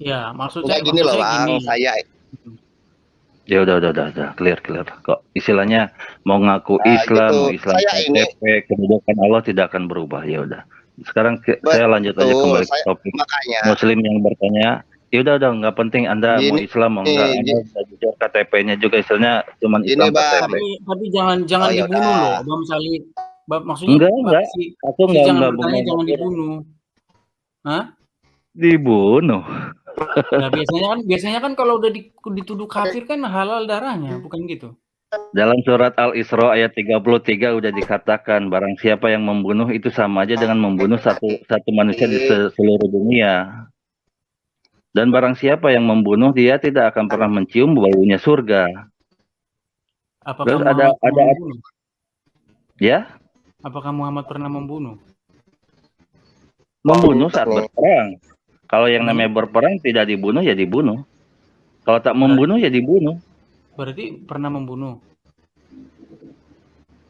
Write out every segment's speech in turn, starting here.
Ya, maksud Enggak saya gini loh Bang, gini. saya Ya udah, clear. Kok istilahnya mau ngaku Islam, gitu. mau Islam Saya ini KTP, kedudukan Allah tidak akan berubah. Ya udah. Sekarang saya lanjut aja betul, kembali ke saya topik makanya Muslim yang bertanya. Ya udah, nggak penting Anda mau gini Islam mau enggak, Anda udah jujur KTP-nya juga istilahnya cuman gini Islam Bang. KTP. Tapi jangan Oh jangan ya dibunuh loh, udah. Bang Sali. Maksudnya Enggak. Aku si jangan enggak bertanya bunga jangan dibunuh. Hah? dibunuh. Nah, biasanya kan kalau udah dituduh kafir kan halal darahnya, bukan gitu? Dalam surat Al-Isra ayat 33 udah dikatakan barang siapa yang membunuh itu sama aja dengan membunuh satu manusia di seluruh dunia. Dan barang siapa yang membunuh dia tidak akan pernah mencium baunya surga. Apakah Terus Muhammad pernah membunuh? ya, Apakah Muhammad pernah membunuh? membunuh saat berperang. Kalau yang Namanya namanya berperang tidak dibunuh ya dibunuh. Kalau tak membunuh ya dibunuh. berarti pernah membunuh.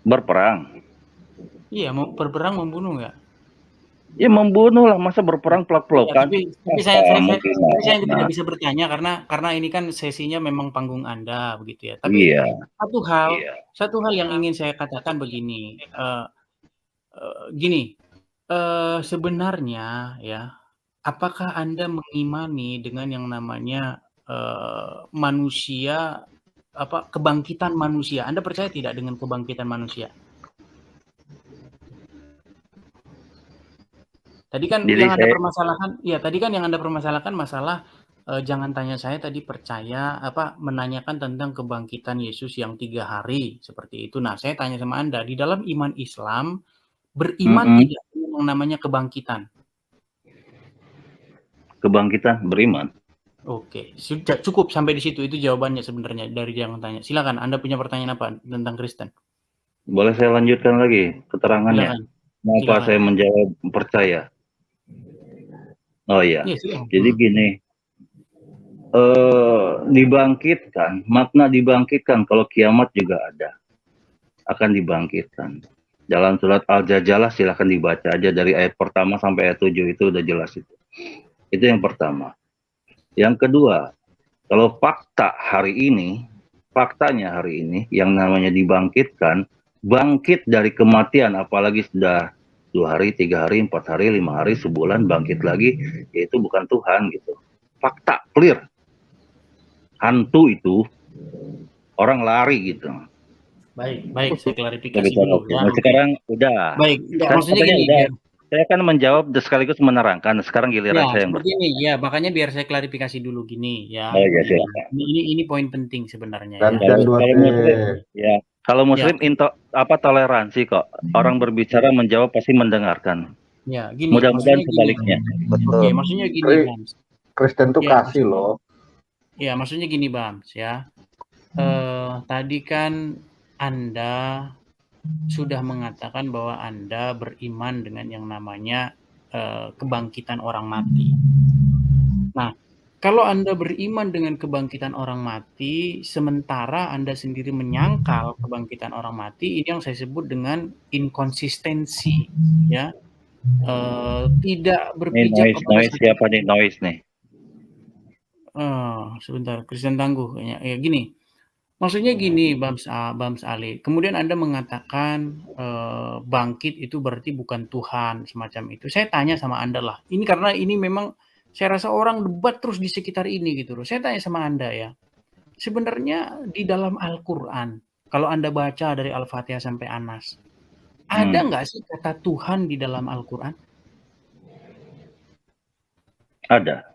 Berperang. Iya, berperang membunuh nggak? Ya membunuh lah, masa berperang Ya, pelak-pelokan. tapi saya Gimana? tidak bisa bertanya karena ini kan sesinya memang panggung Anda begitu ya. Tapi Iya. satu hal yang ingin saya katakan begini, gini, sebenarnya ya, apakah Anda mengimani dengan yang namanya, manusia kebangkitan manusia? Anda percaya tidak dengan kebangkitan manusia? Tadi kan Jadi yang Anda saya permasalahkan tadi kan yang Anda permasalahkan masalah, jangan tanya saya tadi percaya menanyakan tentang kebangkitan Yesus yang 3 hari, seperti itu. Nah, saya tanya sama Anda, di dalam iman Islam, beriman tidak dengan yang namanya kebangkitan? kebangkitan beriman. Oke, sudah cukup sampai di situ, itu jawabannya sebenarnya dari yang tanya. Silakan, Anda punya pertanyaan apa tentang Kristen? Boleh saya lanjutkan lagi keterangannya? Silakan. Kenapa saya menjawab percaya? Oh iya, Iya, silakan. jadi gini, dibangkitkan, makna dibangkitkan kalau kiamat juga ada, akan dibangkitkan. Dalam surat Al-Jajalah silahkan dibaca aja dari ayat pertama sampai ayat 7 itu udah jelas itu. Itu yang pertama. Yang kedua, kalau faktanya hari ini yang namanya dibangkitkan, bangkit dari kematian, apalagi sudah 2 hari, 3 hari, 4 hari, 5 hari, sebulan bangkit lagi, yaitu bukan Tuhan gitu. Fakta clear. Hantu itu orang lari gitu. Baik, saya klarifikasi dulu ya. Nah, sekarang udah. Baik, Kan maksudnya katanya gini, udah. Saya kan menjawab sekaligus menerangkan. Sekarang giliran saya yang seperti bertanya. ini, ya makanya biar saya klarifikasi dulu gini ya. Oh ya silakan. Ini poin penting sebenarnya Dan ya. Kalau Muslim, ya. Kalau Muslim toleransi kok. Orang berbicara menjawab pasti mendengarkan. Ya, gini, Mudah-mudahan maksudnya gini. sebaliknya. Oke, maksudnya gini, Bams. Kristen tuh Ya, kasih loh. Ya, maksudnya gini, Bams ya. Tadi kan Anda sudah mengatakan bahwa Anda beriman dengan yang namanya kebangkitan orang mati. Nah, kalau Anda beriman dengan kebangkitan orang mati, sementara Anda sendiri menyangkal kebangkitan orang mati, ini yang saya sebut dengan inkonsistensi, ya. Tidak berpijak kepada Noise siapa nih noise nih? Sebentar, Kristen Tangguh kayaknya. Ya gini, maksudnya gini, Bams Ali. Kemudian Anda mengatakan bangkit itu berarti bukan Tuhan, semacam itu. Saya tanya sama Anda lah. Ini karena ini memang saya rasa orang debat terus di sekitar ini gitu loh. Saya tanya sama Anda ya. Sebenarnya di dalam Al-Qur'an, kalau Anda baca dari Al-Fatihah sampai Anas, ada nggak sih kata Tuhan di dalam Al-Qur'an? Ada.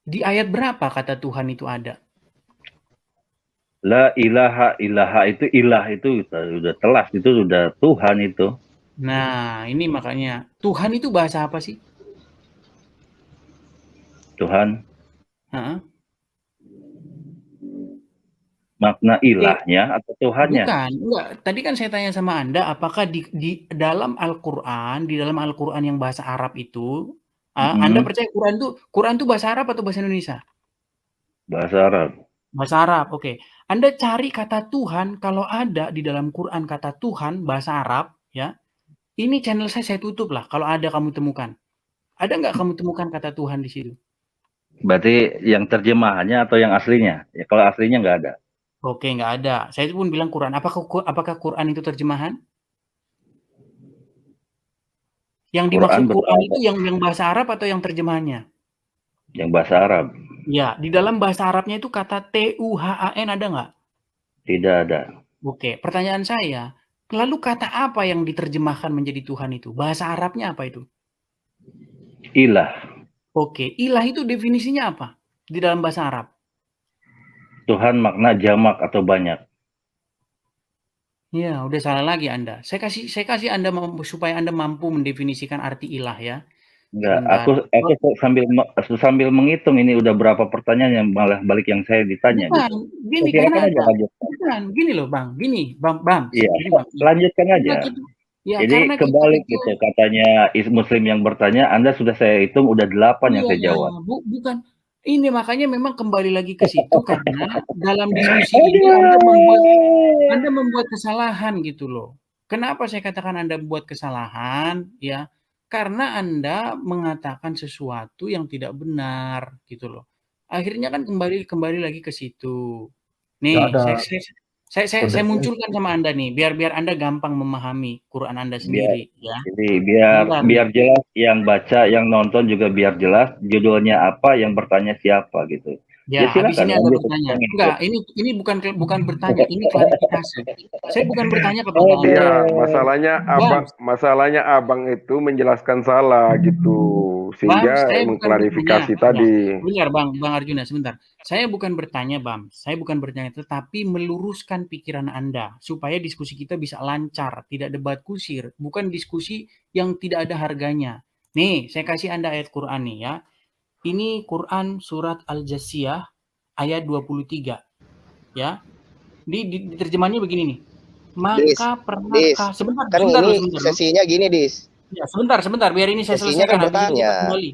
Di ayat berapa kata Tuhan itu ada? La ilaha itu ilah itu sudah telas, itu sudah Tuhan itu. Nah, ini makanya Tuhan itu bahasa apa sih? Tuhan. Heeh. Makna ilahnya atau Tuhannya? Bukan, enggak. Tadi kan saya tanya sama Anda, apakah di dalam Al-Qur'an yang bahasa Arab itu, Anda percaya Quran itu bahasa Arab atau bahasa Indonesia? Bahasa Arab. Bahasa Arab, oke. Anda cari kata Tuhan, kalau ada di dalam Quran kata Tuhan bahasa Arab, ya. Ini channel saya tutup lah, kalau ada kamu temukan. Ada nggak kamu temukan kata Tuhan di situ? Berarti yang terjemahannya atau yang aslinya? Ya, kalau aslinya nggak ada. Oke, nggak ada. Saya pun bilang Quran. Apakah Quran itu terjemahan? Yang Quran dimaksud Quran berarti itu yang bahasa Arab atau yang terjemahannya? yang bahasa Arab. Ya, di dalam bahasa Arabnya itu kata Tuhan ada nggak? Tidak ada. Oke, pertanyaan saya, lalu kata apa yang diterjemahkan menjadi Tuhan itu? Bahasa Arabnya apa itu? Ilah. Oke, ilah itu definisinya apa di dalam bahasa Arab? Tuhan makna jamak atau banyak. Ya, udah salah lagi Anda. Saya kasih Anda supaya Anda mampu mendefinisikan arti ilah ya. Enggak, Sebentar. aku sambil menghitung ini udah berapa pertanyaan yang malah balik yang saya ditanya Bukan, gitu. gini Saya karena kirakan aja ada. lanjutkan. Bukan, gini loh Bang, gini Bang, Iya, gini Bang. Ya. lanjutkan Karena aja. kita, ya Jadi karena kita kebalik itu, gitu katanya Muslim yang bertanya, Anda sudah saya hitung udah 8 yang iya, saya jawab. bukan. Ini makanya memang kembali lagi ke situ karena dalam diskusi ini Aduh. Anda membuat kesalahan gitu loh. Kenapa saya katakan Anda membuat kesalahan? Ya, karena Anda mengatakan sesuatu yang tidak benar gitu loh. Akhirnya kan kembali lagi ke situ. Nggak Nih, ada saya konsekuensi. munculkan sama Anda nih, biar Anda gampang memahami Quran Anda Biar sendiri ya. jadi biar jelas yang baca, yang nonton juga biar jelas judulnya apa, yang bertanya siapa gitu. Ya, habis Silakan ini Anda lanjut. bertanya. Enggak, ini bukan bertanya, ini klarifikasi. Saya bukan bertanya kepada Anda. Iya, Bang, masalahnya abang itu menjelaskan salah gitu, Bang, sehingga saya bukan bertanya. mengklarifikasi Ya, tadi. sebentar Bang Arjuna, sebentar. Saya bukan bertanya, Bang. Saya bukan bertanya, tetapi meluruskan pikiran Anda supaya diskusi kita bisa lancar, tidak debat kusir, bukan diskusi yang tidak ada harganya. Nih, saya kasih Anda ayat Quran nih ya. Ini Quran surat Al-Jasiyah ayat 23 ya. Di terjemahannya begini nih. Maka pernahkah sebentar kan loh, ini sesinya gini, Dis. Ya, sebentar biar ini saya Sesinya selesaikan kan habis itu kita bertanya. kembali.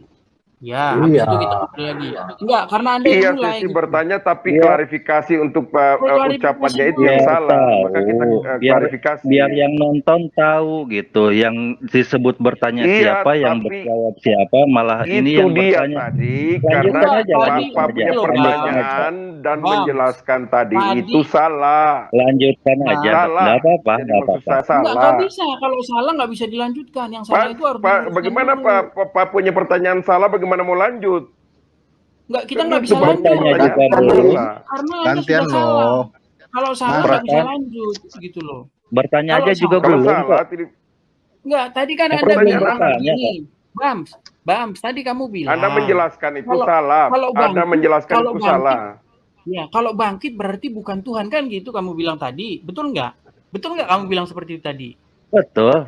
Ya, habis Iya. itu kita kembali lagi. Enggak, karena Anda yang Iya, mulai sesi gitu. bertanya tapi Iya. klarifikasi untuk Klarifikasi ucapannya itu dulu. yang Biar salah. tahu, Maka kita klarifikasi. biar yang nonton tahu gitu, yang disebut bertanya Iya, siapa, yang tapi berjawab siapa, malah ini itu yang dia bertanya. tadi, Lanjutkan karena aja, tadi lanjutkan Bapak aja, punya loh, Bang. pertanyaan dan Bang, menjelaskan tadi tadi itu salah. lanjutkan Nah, aja, Salah. nggak apa-apa, Jadi nggak maksud apa-apa. saya enggak salah. bisa. Kalau salah nggak bisa dilanjutkan. Yang salah itu harus diluruskan Bagaimana dulu. Pak punya pertanyaan salah, bagaimana mau lanjut? Enggak, kita Kan nggak itu bisa baru lanjut. Bertanya juga pertanyaan dulu. salah. Karena Anda Gantian sudah salah. loh. Kalau salah Mas, nggak bisa Kan lanjut gitu loh. bertanya Kalau aja juga salah, Kalau belum salah, kok. enggak, tadi kan Aku Anda belum bilang bertanya kok. gini, Bams, tadi kamu Anda bilang menjelaskan itu kalau salah. kalau Anda bangkit, menjelaskan kalau itu bangkit, salah. ya kalau bangkit berarti bukan Tuhan kan gitu kamu bilang tadi, betul nggak? Betul nggak kamu bilang seperti itu tadi? Betul.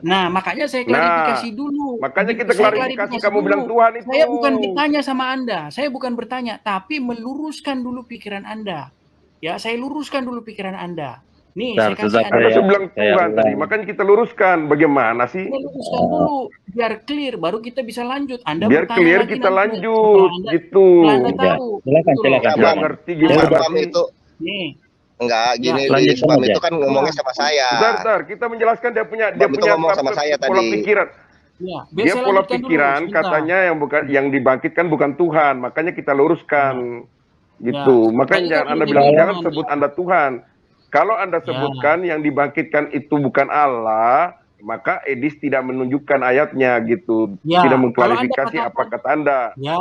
Nah, makanya saya klarifikasi dulu. Makanya kita Saya klarifikasi, kamu bilang dulu. Tuhan itu. Saya bukan bertanya sama Anda, saya bukan bertanya, tapi meluruskan dulu pikiran Anda. Ya, saya luruskan dulu pikiran Anda. Nih, Bentar, saya kasih tetap Anda. Anda saya bilang Tuhan tadi, ulang. makanya kita luruskan. Bagaimana sih? Saya luruskan dulu, biar clear, baru kita bisa lanjut. Anda Biar bertanya clear lagi kita nanti. lanjut, Setelah gitu. Anda Ya, tahu. silakan, gitu loh. silakan, Nggak silakan. ngerti Ya gimana udah. Bam sih? itu Nih, enggak gini, Dis. Lanjutkan Bam aja. itu kan ngomongnya sama saya. Bentar, kita menjelaskan dia punya Bam itu ngomong sama saya pola tadi. pikiran. ya, biar Dia saya pola lanjutkan dulu, pikiran sebentar. katanya yang dibangkitkan bukan Tuhan, makanya kita luruskan. Gitu. Ya, Makanya tadi jangan kan Anda udah bilang bilang jangan Anda. sebut Anda Tuhan. Kalau Anda Ya. sebutkan yang dibangkitkan itu bukan Allah, maka Edis tidak menunjukkan ayatnya gitu. Ya, Tidak kalau mengklarifikasi Anda apa kata Anda. Ya,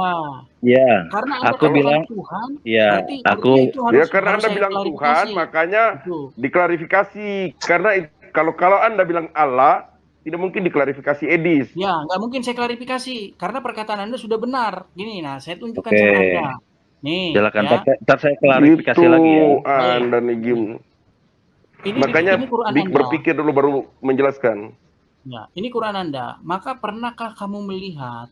Ya, karena Anda aku katakan bilang, Tuhan, ya, berarti aku itu harus, Ya karena harus Anda saya bilang klarifikasi. Tuhan, makanya Itu. diklarifikasi. Karena kalau Anda bilang Allah, tidak mungkin diklarifikasi Edis. Ya, nggak mungkin saya klarifikasi karena perkataan Anda sudah benar. Gini, nah saya tunjukkan Oke. sama Anda. Nih, silakan. ya. Ntar saya klarifikasi Gitu lagi ya. Anda nih Gim. Makanya Ini Quran Anda. berpikir dulu baru menjelaskan. Ya, ini Quran Anda. Maka pernahkah kamu melihat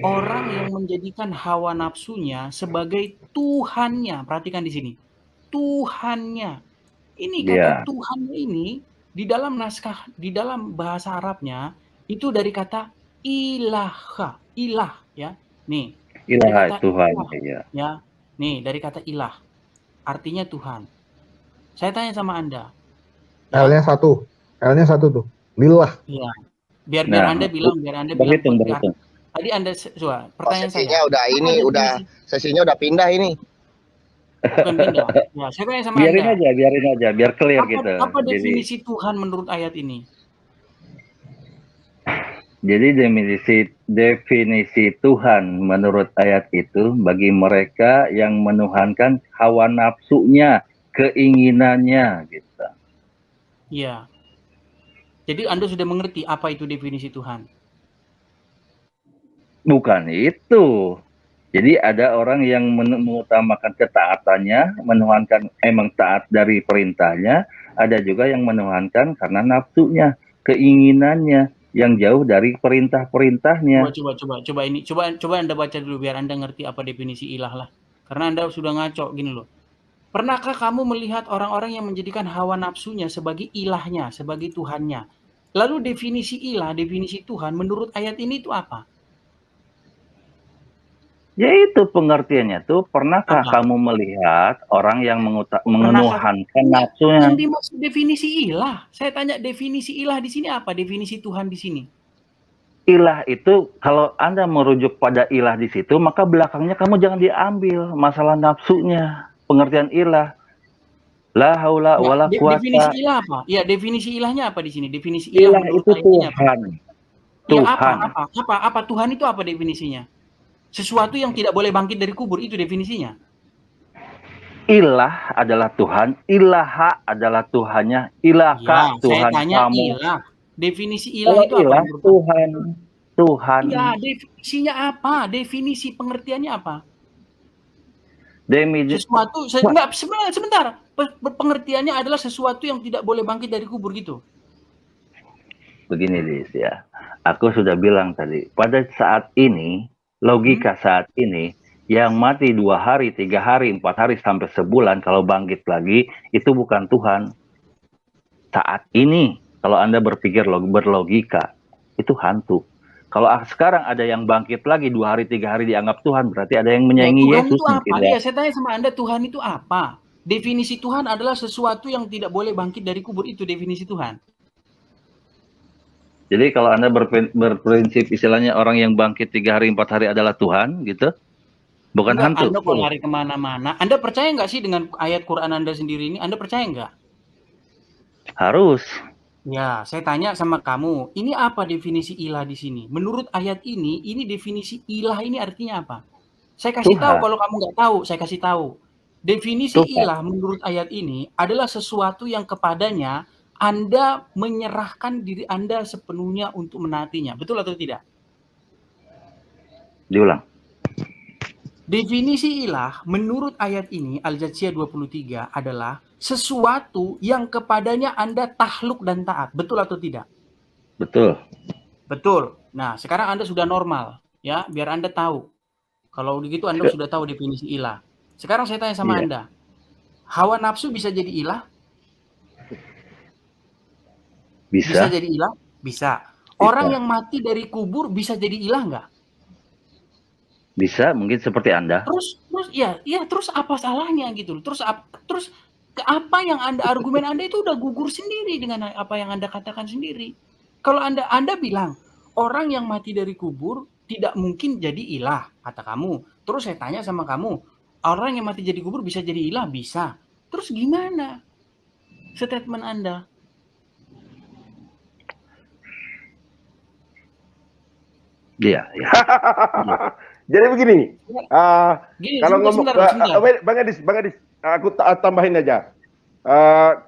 orang yang menjadikan hawa nafsunya sebagai Tuhannya? Perhatikan di sini. Tuhannya. Ini kata Ya. Tuhannya ini di dalam naskah, di dalam bahasa Arabnya itu dari kata ilaha, ilah ya. Nih, dari Ilah kata Tuhan. ilah, Ya. ya. Nih, dari kata ilah. Artinya Tuhan. Saya tanya sama Anda. Ya. L-nya satu tuh. Lillah. Iya. Biar Nah, Anda bilang, berhitung. Tadi Anda coba Oh, pertanyaan saya. sesinya udah ini, Apa udah definisi? sesinya udah pindah ini. Bukan pindah. Ya, saya tanya sama biarin Anda. aja, biar clear gitu. Apa definisi Tuhan menurut ayat ini? Jadi definisi Tuhan menurut ayat itu bagi mereka yang menuhankan hawa nafsunya, keinginannya gitu. Iya. Jadi Anda sudah mengerti apa itu definisi Tuhan? Bukan itu. Jadi ada orang yang mengutamakan ketaatannya, menuhankan emang taat dari perintahnya, ada juga yang menuhankan karena nafsunya, keinginannya yang jauh dari perintah-perintahnya. Coba Anda baca dulu biar Anda ngerti apa definisi ilah lah. Karena Anda sudah ngaco gini loh. Pernahkah kamu melihat orang-orang yang menjadikan hawa nafsunya sebagai ilahnya, sebagai Tuhannya? Lalu definisi ilah, definisi Tuhan menurut ayat ini itu apa? Yaitu pengertiannya tuh, pernahkah Apa? kamu melihat orang yang Pernahkah? menuhankan Enggak, nafsunya? yang dimaksud definisi ilah. Saya tanya definisi ilah di sini apa? Definisi Tuhan di sini. Ilah itu, kalau Anda merujuk pada ilah di situ, maka belakangnya kamu jangan diambil masalah nafsunya. Pengertian ilah. La haula wala quwata. Definisi ilah apa? Ya, definisi ilahnya apa di sini? Definisi ilah Ilah menurut itu ayat ini apa? Tuhan. Ya, Tuhan. apa Tuhan itu apa definisinya? Sesuatu yang tidak boleh bangkit dari kubur, itu definisinya. Ilah adalah Tuhan, ilaha adalah Tuhannya, ilaka Ya, Tuhan saya tanya kamu. ilah. Definisi ilah Kalau itu apa? ilah Tuhan, Tuhan. Ya, definisinya apa? Definisi pengertiannya apa? Sesuatu, enggak, sebentar. Pengertiannya adalah sesuatu yang tidak boleh bangkit dari kubur gitu. Begini, Lis, ya. Aku sudah bilang tadi, pada saat ini, logika saat ini, yang mati 2 hari, 3 hari, 4 hari, sampai sebulan, kalau bangkit lagi, itu bukan Tuhan. Saat ini, kalau Anda berpikir berlogika, itu hantu. Kalau sekarang ada yang bangkit lagi 2 hari, 3 hari dianggap Tuhan, berarti ada yang menyaingi Tuhan Yesus. itu apa? Iya, saya tanya sama Anda, Tuhan itu apa? Definisi Tuhan adalah sesuatu yang tidak boleh bangkit dari kubur, itu definisi Tuhan. Jadi kalau Anda berprinsip istilahnya orang yang bangkit 3 hari, 4 hari adalah Tuhan, gitu? Bukan Enggak, hantu. Anda kok lari kemana-mana? Anda percaya nggak sih dengan ayat Quran Anda sendiri ini? Anda percaya nggak? Harus. Ya, saya tanya sama kamu, ini apa definisi ilah di sini? Menurut ayat ini definisi ilah ini artinya apa? Saya kasih tahu, kalau kamu nggak tahu, saya kasih tahu. Definisi ilah menurut ayat ini adalah sesuatu yang kepadanya Anda menyerahkan diri Anda sepenuhnya untuk menaatinya. Betul atau tidak? Diulang. Definisi ilah menurut ayat ini, Al-Jathiyah 23, adalah sesuatu yang kepadanya Anda takluk dan taat. Betul atau tidak? Betul. Betul. Nah, sekarang Anda sudah normal, ya, biar Anda tahu. Kalau begitu Anda sudah tahu definisi ilah. Sekarang saya tanya sama Anda, hawa nafsu bisa jadi ilah? Bisa jadi ilah? Bisa. Orang yang mati dari kubur bisa jadi ilah nggak? Bisa, mungkin seperti Anda. Terus apa salahnya gitu? Terus apa yang argumen Anda itu udah gugur sendiri dengan apa yang Anda katakan sendiri. Kalau Anda bilang orang yang mati dari kubur tidak mungkin jadi ilah, kata kamu. Terus saya tanya sama kamu, orang yang mati jadi kubur bisa jadi ilah? Bisa. Terus gimana statement Anda? Iya. Jadi begini, kalau ngomong, sebentar. Bang Adis, aku tambahin aja.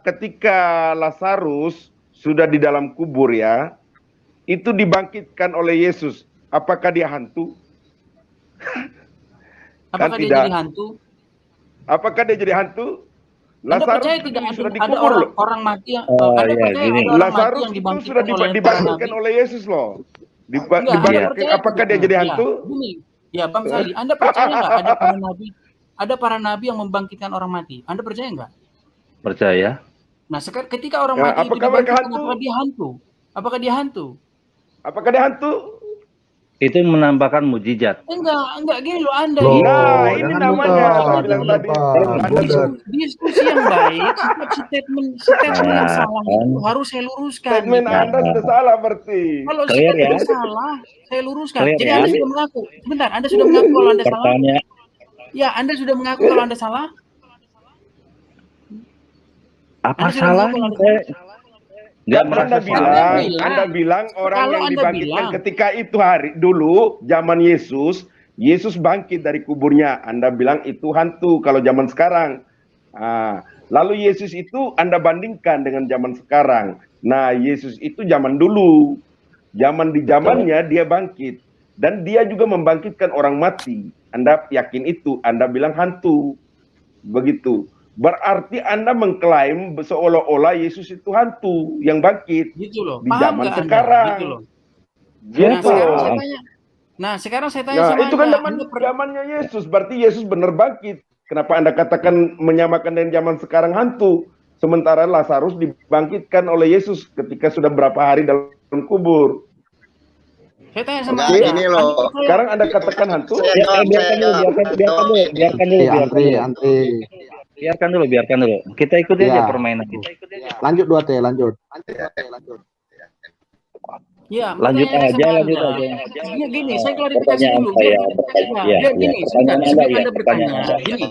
Ketika Lazarus sudah di dalam kubur ya, itu dibangkitkan oleh Yesus. Apakah dia hantu? Apakah dia jadi hantu? Apakah dia jadi hantu? Anda percaya tidak ada orang mati yang Anda percaya ada orang mati yang dibangkitkan oleh para nabi? Oleh Yesus loh. Apakah dia jadi hantu? Ya, Bang Sali, Anda percaya nggak ada para nabi yang membangkitkan orang mati? Anda percaya nggak? Percaya. Nah, ketika orang mati itu dibangkitkan, apakah dia hantu? Apakah dia hantu? Apakah dia hantu? Itu menambahkan mukjizat. Enggak gini loh Anda Loh, ini. Nah, ini jangan namanya lupa, saya bilang jangan tadi. lupa. Anda Brother. Diskusi yang baik, setiap statement yang salah itu harus saya luruskan. statement Gitu. Anda sudah salah berarti. Kalau Clear ya? statement salah, saya luruskan. Clear Jadi ya? Anda sudah mengaku. Sebentar, Anda sudah mengaku kalau Anda salah? Pertanyaan Ya, Anda sudah mengaku kalau Anda salah? apa Anda sudah salah? mengaku kalau Anda salah? Nggak Kan merasa Anda salah. bilang. Anda bilang orang Kalau yang Anda dibangkitkan bilang. ketika itu hari dulu zaman Yesus bangkit dari kuburnya. Anda bilang itu hantu kalau zaman sekarang. Ah, lalu Yesus itu Anda bandingkan dengan zaman sekarang. Nah, Yesus itu zaman dulu. Di zamannya dia bangkit dan dia juga membangkitkan orang mati. Anda yakin itu? Anda bilang hantu. Begitu. Berarti Anda mengklaim seolah-olah Yesus itu hantu yang bangkit Gitu loh. di Paham zaman nggak Anda? sekarang. Gitu loh. Gitu. Sekarang saya tanya Nah, sama itu kan Anda. zamannya Yesus. Berarti Yesus benar bangkit. Kenapa Anda katakan menyamakan dengan zaman sekarang hantu? Sementara Lazarus dibangkitkan oleh Yesus ketika sudah berapa hari dalam kubur. Saya tanya sama Enggak, Anda. gini loh. Sekarang Anda katakan hantu? Biarkan dulu. Kita ikuti aja Ya. permainan. Lanjut 2T, lanjut. Ya, Lanjut pertanyaan aja. sama Anda. Maksudnya gini, saya klarifikasi Pertanyaan dulu. saya. Biar gini, sebentar. Pertanyaan Sebelum Anda, Anda bertanya, pertanyaan Anda. gini.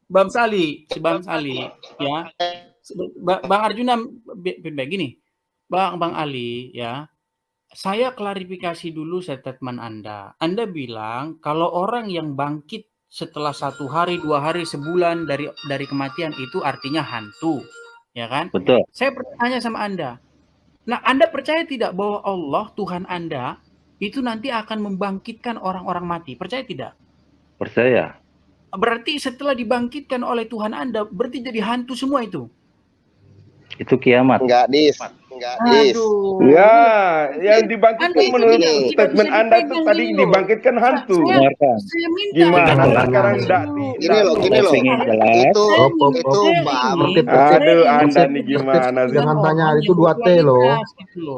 Bang Sali, ya. Bang Arjuna, gini. Bang Ali, ya. Saya klarifikasi dulu statement Anda. Anda bilang kalau orang yang bangkit setelah 1 hari, 2 hari, sebulan dari kematian itu artinya hantu, ya kan? Betul. Saya bertanya sama Anda. Nah, Anda percaya tidak bahwa Allah, Tuhan Anda, itu nanti akan membangkitkan orang-orang mati? Percaya tidak? Percaya. Berarti setelah dibangkitkan oleh Tuhan Anda, berarti jadi hantu semua itu? Itu kiamat. Enggak, Dis. Aduh. Ya, yang dibangkitkan Anda itu menurut tidak statement bisa Anda itu dipegang tadi gini loh. dibangkitkan hantu. Dengarkan. Saya minta. Gimana Jangan. sekarang enggak Gini loh. Ingin jelas. Itu Op. Bang. Aduh, Anda nih gimana sih? Jangan tanya, itu 2T loh. Gitu.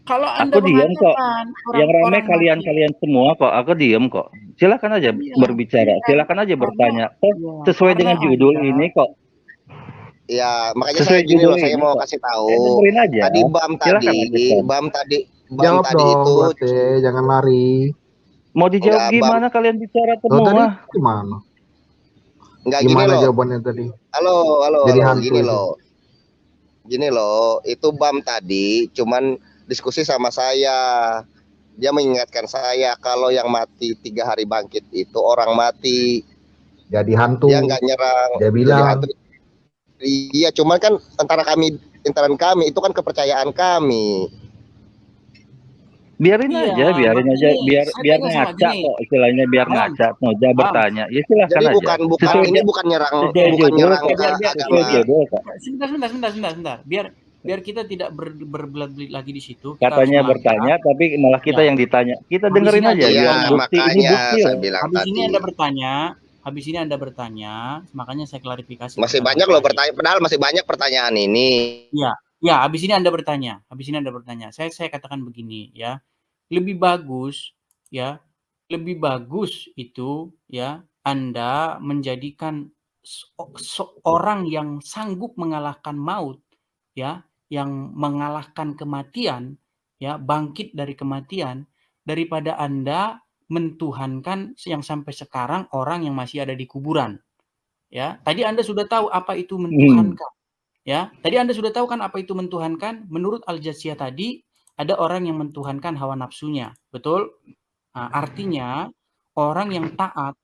Kalau Anda Aku diam kok. mengatakan Yang ramai orang-orang kalian semua kok. Aku diam kok. Silakan aja Iya. berbicara. Silakan aja bertanya. Sesuai dengan karena judul Anda- ini kok. Ya, makanya Sesuai saya gini loh, judul saya ini, mau Pak. kasih tahu. Dengerin aja. Tadi Bam Silakan tadi lanjutkan. Jawab tadi dong, itu 2T, jangan lari. Mau dijawab Enggak, gimana kalian bicara Lo tadi semua? gimana? enggak gini Gimana loh. jawabannya tadi? Halo, Jadi hantu gini itu. loh. Gini loh, itu Bam tadi cuman diskusi sama saya. Dia mengingatkan saya kalau yang mati 3 hari bangkit itu orang mati. Jadi hantu. Dia nggak nyerang. Dia Jadi bilang. hantu. Iya, cuman kan antara kami itu kan kepercayaan kami. Biarin Iya, aja, biar saya tanya sama ngaca gini. kok, istilahnya biar Bang, ngaca. Mau aja bertanya, ya silakan Jadi aja. bukan ini bukan nyerang sesuai bukan judul nyerang kok. ke Biar- agama. biar- Judul kok. Sebentar. Biar kita tidak berbelit-belit lagi di situ. Kita Katanya harus bertanya, tapi malah kita Ya. yang ditanya. Kita Habis dengerin ini aja. aja. Iya, Biar bukti, ini makanya bukti saya loh. bilang Habis tadi. ini Anda bertanya, makanya saya klarifikasi. Masih kepada banyak Bang loh Ali. bertanya, padahal masih banyak pertanyaan ini. Ya, habis ini Anda bertanya. Saya katakan begini ya. Lebih bagus itu ya Anda menjadikan seorang yang sanggup mengalahkan maut ya, yang mengalahkan kematian ya, bangkit dari kematian daripada Anda mentuhankan yang sampai sekarang orang yang masih ada di kuburan. Ya, tadi Anda sudah tahu apa itu mentuhankan. Ya, tadi Anda sudah tahu kan apa itu mentuhankan? Menurut Al-Jassiyah tadi ada orang yang mentuhankan hawa nafsunya, betul? Nah, artinya orang yang taat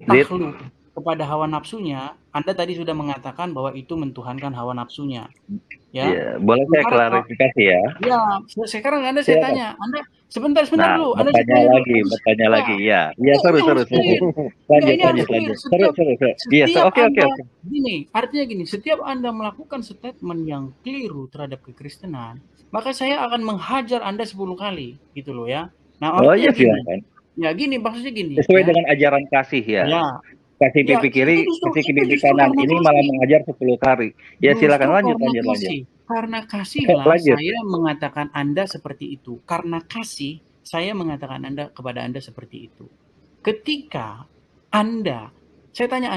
takluk kepada hawa nafsunya, Anda tadi sudah mengatakan bahwa itu mentuhankan hawa nafsunya. Ya. Iya, boleh saya klarifikasi ya? Ya, sekarang saya Silakan. tanya, Anda sebentar Nah, dulu. Anda bertanya lagi, ya. Iya, seru. Lanjut. Seru. Iya, oke. Gini, artinya gini, setiap Anda melakukan statement yang keliru terhadap kekristenan, maka saya akan menghajar Anda 10 kali, gitu loh ya. Nah, Oh artinya iya, silakan. Ya gini, maksudnya gini. Sesuai ya. dengan ajaran kasih ya. Ya. Kasih pipi kiri, kasih pipi kanan. Ini malah mengajar 10 kali. Ya silakan lanjut. Karena kasihlah Lanjut. saya mengatakan Anda seperti itu. Karena kasih, saya mengatakan kepada Anda seperti itu. Ketika Anda, saya tanya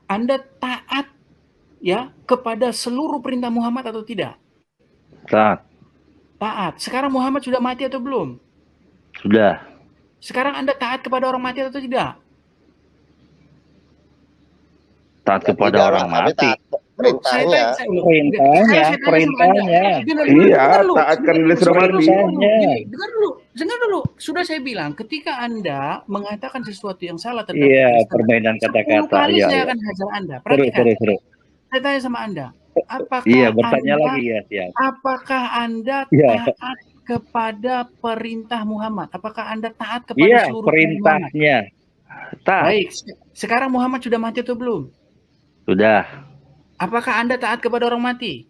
Anda taat ya kepada seluruh perintah Muhammad atau tidak? Taat. Taat. Sekarang Muhammad sudah mati atau belum? Sudah. Sekarang Anda taat kepada orang mati atau tidak? Taat Ya, kepada tidak orang lah, kami mati. taat perintahnya. Perintahnya. Iya, taatkan dia sudah mati. Dengar dulu. Sudah saya bilang, ketika Anda mengatakan sesuatu yang salah tentang Iya, Kristen, permainan 10 kata-kata. kali Iya, saya iya. akan hajar Anda. Seru, Perhatikan. seru. Saya tanya sama Anda, apakah Iya, bertanya Anda, lagi ya, siap. apakah Anda Iya. taat kepada perintah Muhammad? Apakah Anda taat kepada Iya, seluruh perintah Muhammad? perintahnya. Taat. Baik, sekarang Muhammad sudah mati atau belum? Sudah. Apakah Anda taat kepada orang mati?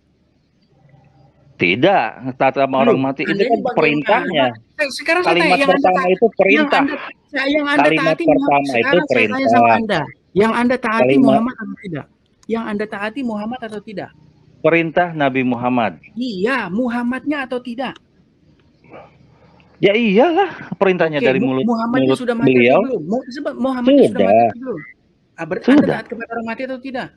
Tidak, taat sama orang mati itu Anda kan ini bagaimana? perintahnya. Sekarang saya Kalimat tanya, pertama itu perintah. yang Anda Kalimat taati pertama Muhammad. itu Sekarang saya tanya perintah. sama Anda, yang Anda taati Kalimat- Muhammad atau tidak? Yang Anda taati Muhammad atau tidak? Perintah Nabi Muhammad. Iya, Muhammadnya atau tidak? Ya iyalah, perintahnya Oke, dari mulut Muhammadnya sudah mati beliau. atau belum? Muhammadnya sudah mati atau belum? Anda Sudah. taat kepada orang mati atau tidak?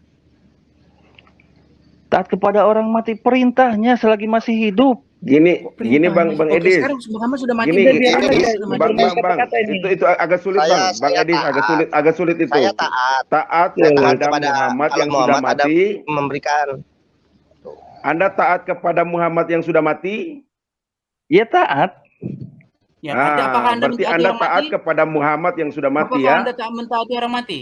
Taat kepada orang mati, perintahnya selagi masih hidup. Gini Bang Oke, Edis. sekarang Muhammad sudah mati. Gini, Udah, biar Edis, aja sudah mati. Bang, Kata-kata ini. itu agak sulit Bang. Bang Saya Edis taat. agak sulit itu. Saya taat. Taat Saya taat kepada kepada Muhammad kalau yang sudah Muhammad ada mati. memberikan. Anda taat kepada Muhammad yang sudah mati? Ya taat. Ya, apakah Anda berarti mentaati Anda orang taat mati? kepada Muhammad yang sudah mati Apakah ya? Anda tak mentaati orang mati?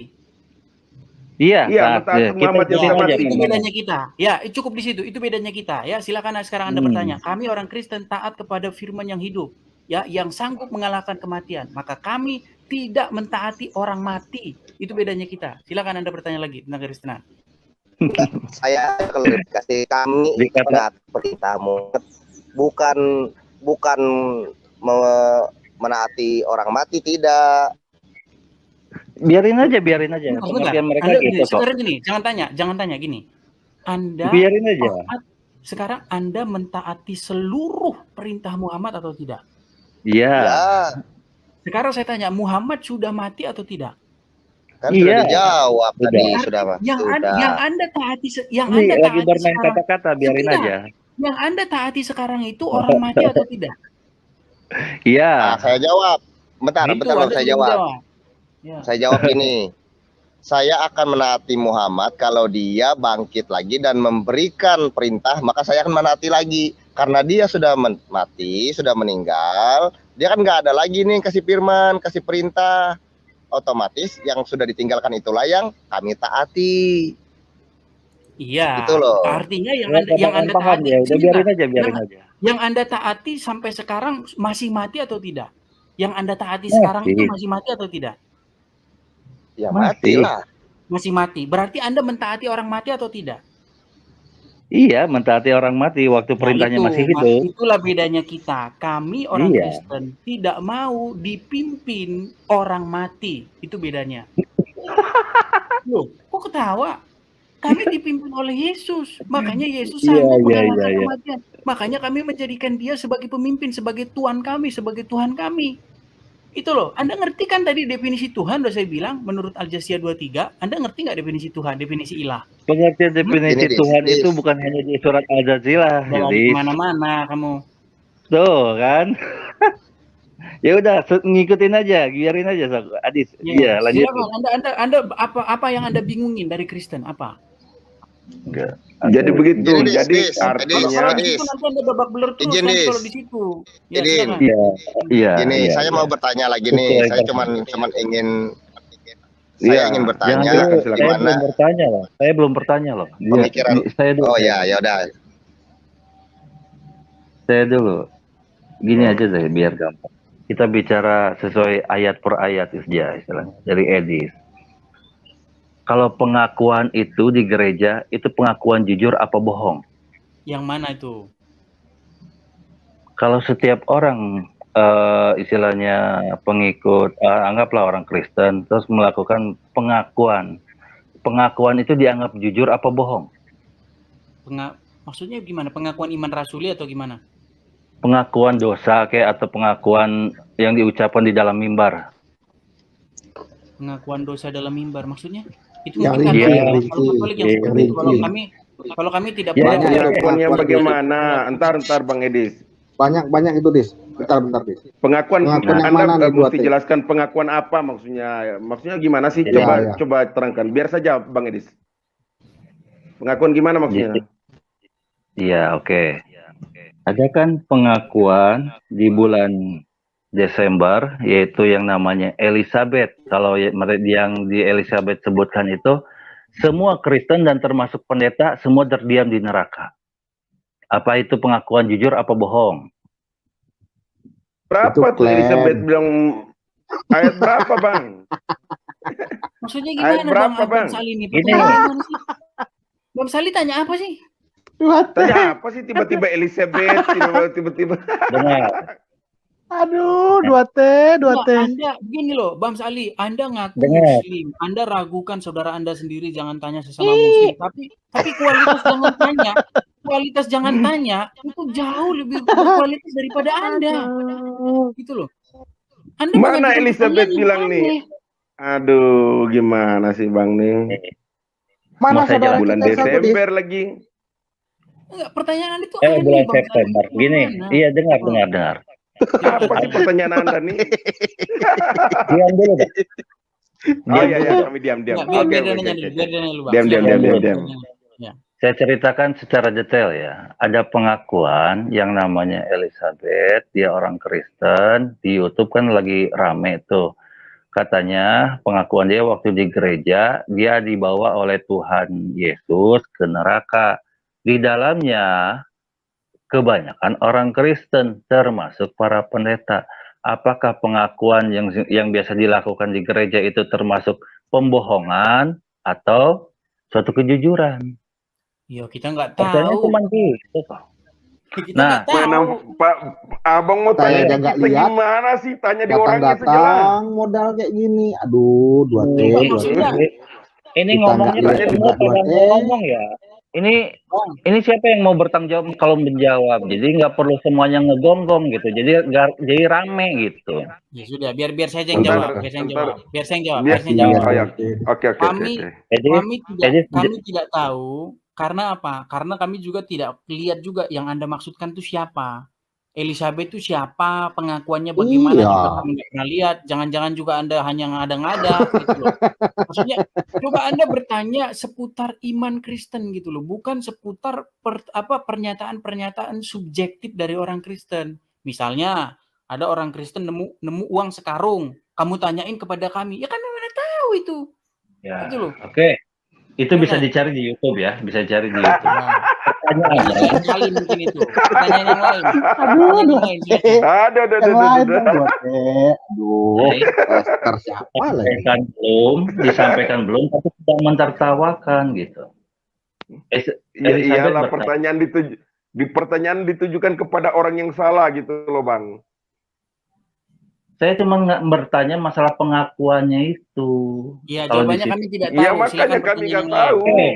Iya, Iya, taat. mentaati Ya, Muhammad yang sudah mati. Itu bedanya kita. Ya, cukup di situ. Itu bedanya kita. Ya, silakan sekarang Anda bertanya. Kami orang Kristen taat kepada firman yang hidup, ya, yang sanggup mengalahkan kematian. Maka kami tidak mentaati orang mati. Itu bedanya kita. Silakan Anda bertanya lagi tentang Kristenan. Saya kalau dikasih kami Dikata- menaati perintahmu, bukan menaati orang mati, tidak. Biarin aja. Sebentar. Pengertian mereka Anda gitu kok. sekarang gini, jangan tanya gini. Anda Biarin aja. sekarang Anda mentaati seluruh perintah Muhammad atau tidak? Iya. Ya, Sekarang saya tanya, Muhammad sudah mati atau tidak? kan Iya. sudah dijawab Sudah. tadi, sudah Mas. Yang Anda taati, yang Ini Anda lagi taati bermain sekarang, kata-kata, biarin Sebentar. aja. yang Anda taati sekarang itu orang mati atau tidak? Iya. Nah, saya jawab. Bentar, Itu belum Anda saya belum jawab. Ya. Saya jawab gini. Saya akan menaati Muhammad kalau dia bangkit lagi dan memberikan perintah, maka saya akan menaati lagi. Karena dia sudah mati, sudah meninggal, dia kan nggak ada lagi nih kasih firman, kasih perintah. Otomatis yang sudah ditinggalkan itulah yang kami taati. Iya. Itu loh. Artinya yang Ya, Anda paham taati, ya. Udah biarin sebentar. aja. Yang Anda taati sampai sekarang masih mati atau tidak? Yang Anda taati sekarang itu masih mati atau tidak? Ya Mati. matilah. Masih mati. Berarti Anda mentaati orang mati atau tidak? Iya, mentaati orang mati waktu perintahnya Nah, masih hidup. Itulah bedanya kita. Kami orang Iya. Kristen tidak mau dipimpin orang mati. Itu bedanya. Loh, kok ketawa? Kami dipimpin oleh Yesus. Makanya Yesus sanggup mengalahkan Iya. kematian. Makanya kami menjadikan dia sebagai pemimpin, sebagai Tuhan kami, sebagai Tuhan kami. Itu loh. Anda ngerti kan tadi definisi Tuhan udah saya bilang menurut Al-Jaziya 23. Anda ngerti nggak definisi Tuhan, definisi ilah? Pengertian definisi Ini, Tuhan Dis. itu bukan hanya di surat Al-Jazilah. Bawa Jadi, kemana-mana kamu. tuh kan. Ya udah, ngikutin aja, biarin aja, Adis. Iya, lanjut. Silakan. Anda apa yang Anda bingungin dari Kristen? Apa? Enggak. Jadi begitu. Jadi, Jadi Dis, artinya Kalau di situ nanti Anda babak belur terus Izin, kan Dis. kalau di situ. Ya, Izin. silakan. Iya. Gini, iya, saya iya. mau bertanya lagi nih. Betul, Saya betul. cuman ingin Iya. saya ingin bertanya Jangan dulu, saya gimana belum bertanya loh. Saya belum bertanya loh. pemikiran. Saya dulu. Oh ya, ya udah. Saya dulu. Gini aja deh, biar gampang. Kita bicara sesuai ayat per ayat istilahnya dari Edis. Kalau pengakuan itu di gereja itu pengakuan jujur apa bohong? Yang mana itu? Kalau setiap orang istilahnya pengikut, anggaplah orang Kristen, terus melakukan pengakuan itu dianggap jujur apa bohong? Maksudnya gimana? Pengakuan iman rasuli atau gimana? Pengakuan dosa kayak atau pengakuan yang diucapkan di dalam mimbar. Pengakuan dosa dalam mimbar maksudnya? Itu Yang mungkin rinci, Katolik. yang Kalau rinci, Katolik yang Iya, seperti yang itu. rinci. Kalau kami tidak Ya, pernah Banyak yang Pengakuan yang pengakuan bagaimana? Entar Bang Edis. banyak itu Dis. Bentar Dis. Pengakuan Pengakuan yang Anda mana nih mesti 2T? jelaskan pengakuan apa maksudnya? Maksudnya gimana sih? Iya, Coba iya. coba terangkan. Biar saja Bang Edis. Pengakuan gimana maksudnya? Iya, oke. Ada kan pengakuan di bulan Desember, yaitu yang namanya Elizabeth. Kalau yang di Elizabeth sebutkan itu, semua Kristen dan termasuk pendeta, semua terdiam di neraka. Apa itu pengakuan jujur apa bohong? Berapa Itu tuh klaim. Elizabeth bilang ayat berapa Bang? Maksudnya Ayat gimana berapa Bang Bang? Sali ini? Ini. Pertanyaannya gimana sih? Bang Sali tanya apa sih? 2T. Tanya apa sih tiba-tiba Elizabeth, tiba-tiba. Dengar, Aduh, 2T. Anda begini loh, Bang Sali, Anda ngaku Dengar. Muslim, Anda ragukan saudara Anda sendiri, jangan tanya sesama Muslim. Tapi kualitas jangan tanya itu jauh lebih berkualitas daripada Anda, gitu loh. Anda Mana mengajukan Elizabeth pertanyaan yang bilang nih? aneh. Aduh, gimana sih Bang nih? Mana Mau saya saudara Bulan kita satu Dis? Desember lagi. Enggak, pertanyaan Anda itu aneh, bulan Bang Sali. September. Gini, Gimana? iya dengar. Apa sih pertanyaan Anda nih? Diam dulu, Pak. Oh iya, kami diam. Enggak, Oke, biar oke, dia nanya oke, dulu, oke. biar dia nanya dulu, Bang. Diam. Silakan. Ya. Saya ceritakan secara detail ya. Ada pengakuan yang namanya Elizabeth, dia orang Kristen, di YouTube kan lagi rame tuh. Katanya pengakuan dia waktu di gereja, dia dibawa oleh Tuhan Yesus ke neraka. Di dalamnya kebanyakan orang Kristen, termasuk para pendeta. Apakah pengakuan yang biasa dilakukan di gereja itu termasuk pembohongan atau suatu kejujuran? Iya, kita nggak Pertanyaan tahu. cuma gitu, Pak. Kita Nah, nggak tahu. Mana Pak Abang mau Saya tanya aja nggak kita lihat. gimana sih? Tanya di orangnya saja lah. Datang-datang modal kayak gini. Aduh, 2T. Pak, 2T. maksudnya Ini Kita ngomongnya nggak lihat semua juga pada 2T. ngomong ya. Ini siapa yang mau bertanggung jawab kalau menjawab? Jadi nggak perlu semuanya ngegonggong gitu. Jadi rame gitu. ya sudah, biar saya yang Bentar, jawab, biar saya yang jawab. Biar Biar saya yang jawab. Oh ya. Oke. Jadi Kami tidak tahu karena apa? Karena kami juga tidak lihat juga yang Anda maksudkan itu siapa. Elizabeth itu siapa, pengakuannya bagaimana Iya. juga kami nggak pernah lihat. Jangan-jangan juga Anda hanya ngada-ngada gitu loh. Maksudnya coba Anda bertanya seputar iman Kristen gitu loh, bukan seputar pernyataan-pernyataan subjektif dari orang Kristen. Misalnya ada orang Kristen nemu uang sekarung, kamu tanyain kepada kami, ya kan mana tahu itu. ya, Gitu loh. oke. Itu Ya bisa kan? dicari di YouTube ya, bisa dicari di YouTube. Nah, Pertanyaannya, yang lain mungkin itu. Pertanyaan yang lain. Aduh, Pertanyaan yang lain. Silakan. yang lain dong 2T. Aduh, tester siapa lagi? disampaikan belum, tapi sedang mentertawakan gitu. Ya Elizabeth iyalah bertanya. pertanyaan ditujukan kepada orang yang salah gitu loh Bang. Saya cuma bertanya masalah pengakuannya itu. Iya, Kalau jawabannya di kami tidak tahu. Iya Silakan makanya kami pertanyaan nggak yang lain. tahu. Oke.